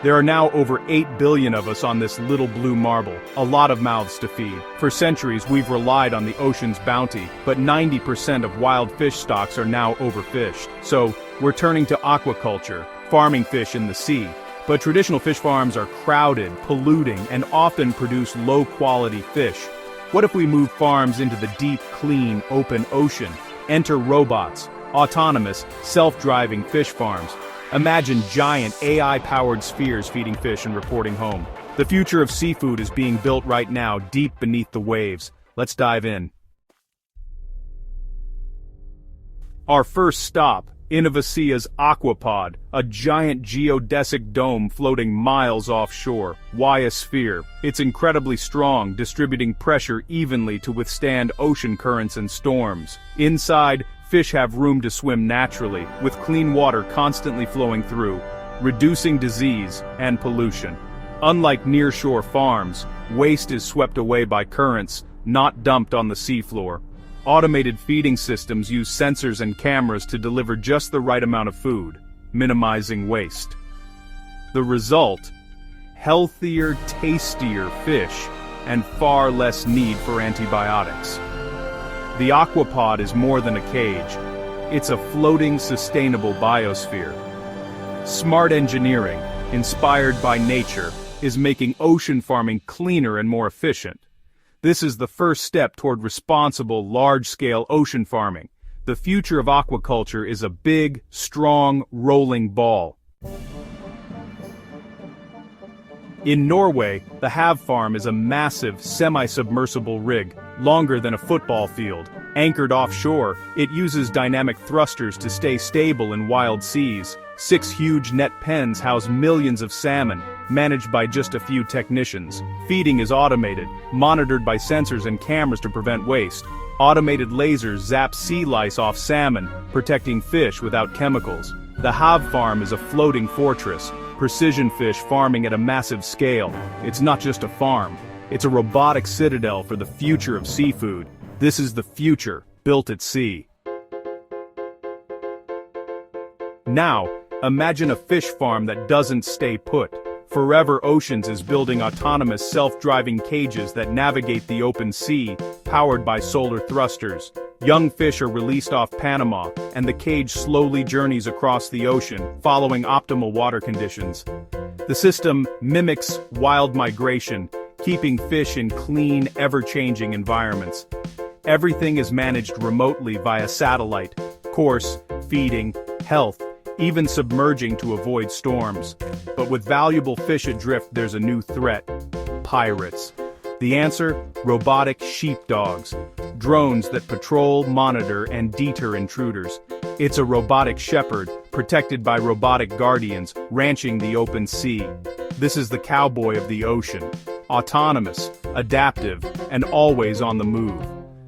There are now over 8 billion of us on this little blue marble, a lot of mouths to feed. For centuries we've relied on the ocean's bounty, but 90% of wild fish stocks are now overfished. So, we're turning to aquaculture, farming fish in the sea. But traditional fish farms are crowded, polluting, and often produce low-quality fish. What if we move farms into the deep, clean, open ocean? Enter robots, autonomous, self-driving fish farms. Imagine giant AI-powered spheres feeding fish and reporting home. The future of seafood is being built right now, deep beneath the waves. Let's dive in. Our first stop, Innovasea's Aquapod, a giant geodesic dome floating miles offshore. Why a sphere? It's incredibly strong, distributing pressure evenly to withstand ocean currents and storms. Inside, fish have room to swim naturally, with clean water constantly flowing through, reducing disease and pollution. Unlike nearshore farms, waste is swept away by currents, not dumped on the seafloor. Automated feeding systems use sensors and cameras to deliver just the right amount of food, minimizing waste. The result? Healthier, tastier fish, and far less need for antibiotics. The aquapod is more than a cage. It's a floating, sustainable biosphere. Smart engineering, inspired by nature, is making ocean farming cleaner and more efficient. This is the first step toward responsible, large-scale ocean farming. The future of aquaculture is a big, strong, rolling ball. In Norway, the Hav farm is a massive, semi-submersible rig, longer than a football field. Anchored offshore, it uses dynamic thrusters to stay stable in wild seas. 6 huge net pens house millions of salmon, managed by just a few technicians. Feeding is automated, monitored by sensors and cameras to prevent waste. Automated lasers zap sea lice off salmon, protecting fish without chemicals. The Hav farm is a floating fortress, precision fish farming at a massive scale. It's not just a farm, it's a robotic citadel for the future of seafood. This is the future, built at sea. Now, imagine a fish farm that doesn't stay put. Forever Oceans is building autonomous self-driving cages that navigate the open sea, powered by solar thrusters. Young fish are released off Panama, and the cage slowly journeys across the ocean, following optimal water conditions. The system mimics wild migration, keeping fish in clean, ever-changing environments. Everything is managed remotely via satellite: course, feeding, health, even submerging to avoid storms. But with valuable fish adrift, there's a new threat: pirates. The answer? Robotic sheepdogs. Drones that patrol, monitor, and deter intruders. It's a robotic shepherd, protected by robotic guardians, ranching the open sea. This is the cowboy of the ocean. Autonomous, adaptive, and always on the move.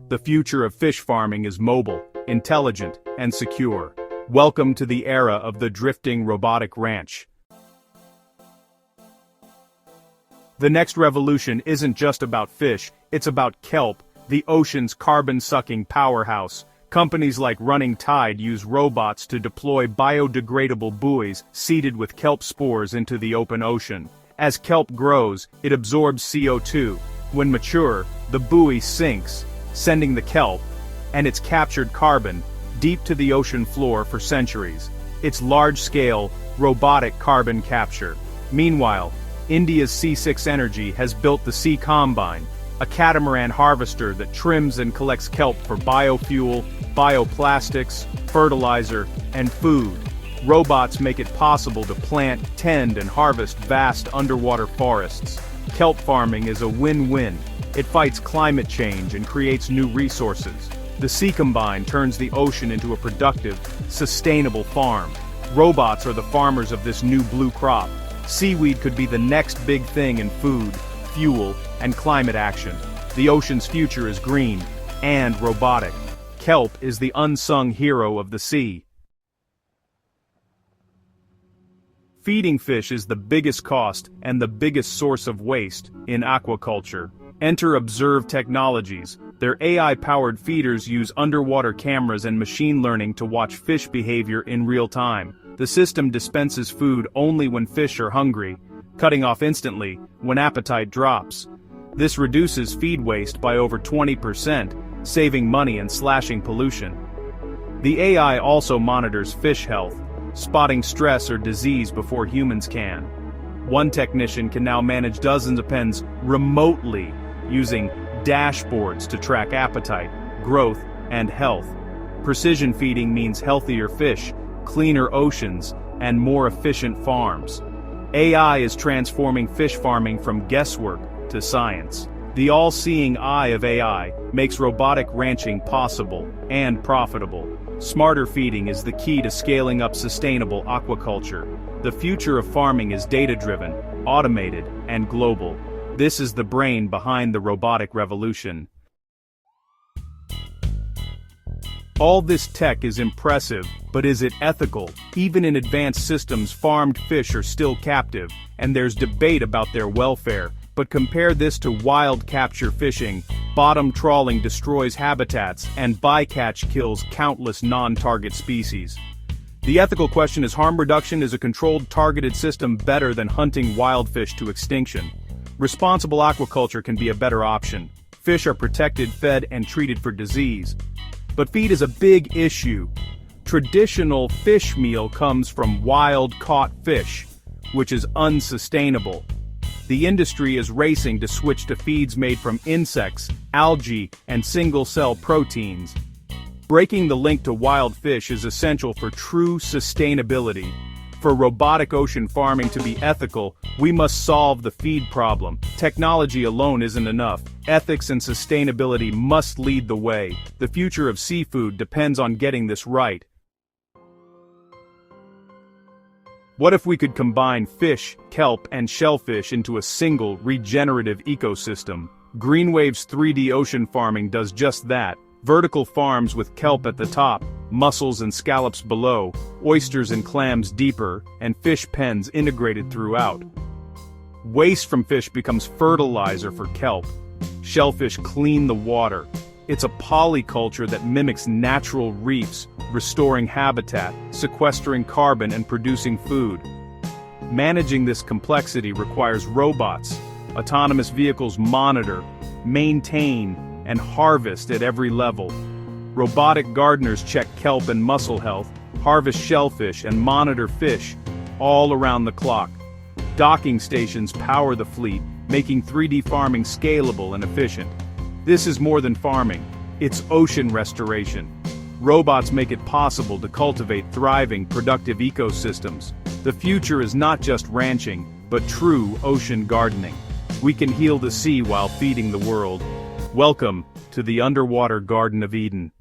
The future of fish farming is mobile, intelligent, and secure. Welcome to the era of the drifting robotic ranch. The next revolution isn't just about fish, it's about kelp, the ocean's carbon-sucking powerhouse. Companies like Running Tide use robots to deploy biodegradable buoys seeded with kelp spores into the open ocean. As kelp grows, it absorbs CO2. When mature, the buoy sinks, sending the kelp, and its captured carbon, deep to the ocean floor for centuries. It's large-scale, robotic carbon capture. Meanwhile, India's C6 Energy has built the Sea Combine, a catamaran harvester that trims and collects kelp for biofuel, bioplastics, fertilizer, and food. Robots make it possible to plant, tend, and harvest vast underwater forests. Kelp farming is a win-win. It fights climate change and creates new resources. The Sea Combine turns the ocean into a productive, sustainable farm. Robots are the farmers of this new blue crop. Seaweed could be the next big thing in food, fuel, and climate action. The ocean's future is green and robotic. Kelp is the unsung hero of the sea. Feeding fish is the biggest cost and the biggest source of waste in aquaculture. Enter Observe Technologies. Their AI-powered feeders use underwater cameras and machine learning to watch fish behavior in real time. The system dispenses food only when fish are hungry, cutting off instantly when appetite drops. This reduces feed waste by over 20%, saving money and slashing pollution. The AI also monitors fish health, spotting stress or disease before humans can. One technician can now manage dozens of pens remotely, using dashboards to track appetite, growth, and health. Precision feeding means healthier fish, cleaner oceans, and more efficient farms. AI is transforming fish farming from guesswork to science. The all-seeing eye of AI makes robotic ranching possible and profitable. Smarter feeding is the key to scaling up sustainable aquaculture. The future of farming is data-driven, automated, and global. This is the brain behind the robotic revolution. All this tech is impressive, but is it ethical? Even in advanced systems, farmed fish are still captive, and there's debate about their welfare. But compare this to wild capture fishing. Bottom trawling destroys habitats, and bycatch kills countless non-target species. The ethical question is, harm reduction is a controlled, targeted system better than hunting wild fish to extinction? Responsible aquaculture can be a better option. Fish are protected, fed, and treated for disease. But feed is a big issue. Traditional fish meal comes from wild-caught fish, which is unsustainable. The industry is racing to switch to feeds made from insects, algae, and single-cell proteins. Breaking the link to wild fish is essential for true sustainability. For robotic ocean farming to be ethical, we must solve the feed problem. Technology alone isn't enough. Ethics and sustainability must lead the way. The future of seafood depends on getting this right. What if we could combine fish, kelp, and shellfish into a single, regenerative ecosystem? Greenwave's 3D ocean farming does just that. Vertical farms with kelp at the top, mussels and scallops below, oysters and clams deeper, and fish pens integrated throughout. Waste from fish becomes fertilizer for kelp. Shellfish clean the water. It's a polyculture that mimics natural reefs, restoring habitat, sequestering carbon, and producing food. Managing this complexity requires robots. Autonomous vehicles monitor, maintain, and harvest at every level. Robotic gardeners check kelp and mussel health, harvest shellfish, and monitor fish, all around the clock. Docking stations power the fleet, making 3D farming scalable and efficient. This is more than farming, it's ocean restoration. Robots make it possible to cultivate thriving, productive ecosystems. The future is not just ranching, but true ocean gardening. We can heal the sea while feeding the world. Welcome to the underwater Garden of Eden.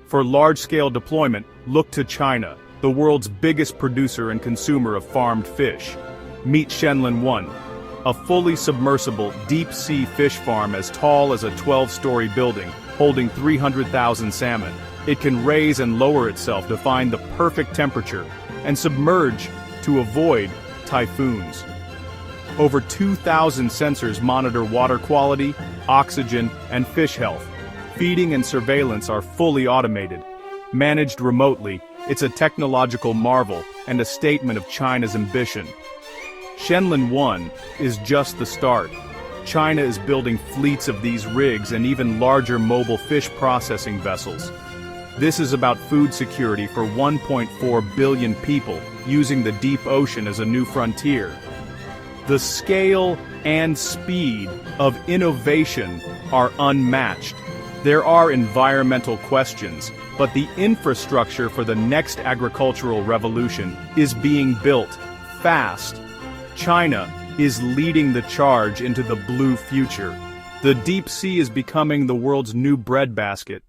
For large-scale deployment, look to China, the world's biggest producer and consumer of farmed fish. Meet Shenlin 1, a fully submersible, deep-sea fish farm as tall as a 12-story building, holding 300,000 salmon. It can raise and lower itself to find the perfect temperature, and submerge to avoid typhoons. Over 2,000 sensors monitor water quality, oxygen, and fish health. Feeding and surveillance are fully automated. Managed remotely, it's a technological marvel and a statement of China's ambition. Shenlin 1 is just the start. China is building fleets of these rigs and even larger mobile fish processing vessels. This is about food security for 1.4 billion people, using the deep ocean as a new frontier. The scale and speed of innovation are unmatched. There are environmental questions, but the infrastructure for the next agricultural revolution is being built fast. China is leading the charge into the blue future. The deep sea is becoming the world's new breadbasket.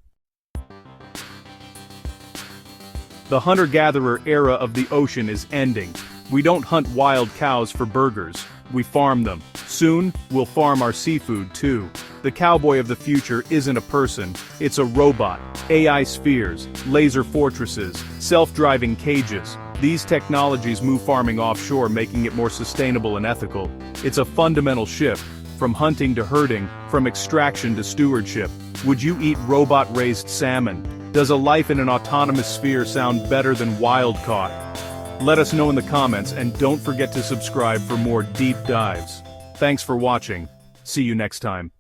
The hunter-gatherer era of the ocean is ending. We don't hunt wild cows for burgers, we farm them. Soon, we'll farm our seafood too. The cowboy of the future isn't a person, it's a robot. AI spheres, laser fortresses, self-driving cages. These technologies move farming offshore, making it more sustainable and ethical. It's a fundamental shift, from hunting to herding, from extraction to stewardship. Would you eat robot-raised salmon? Does a life in an autonomous sphere sound better than wild caught? Let us know in the comments, and don't forget to subscribe for more deep dives. Thanks for watching. See you next time.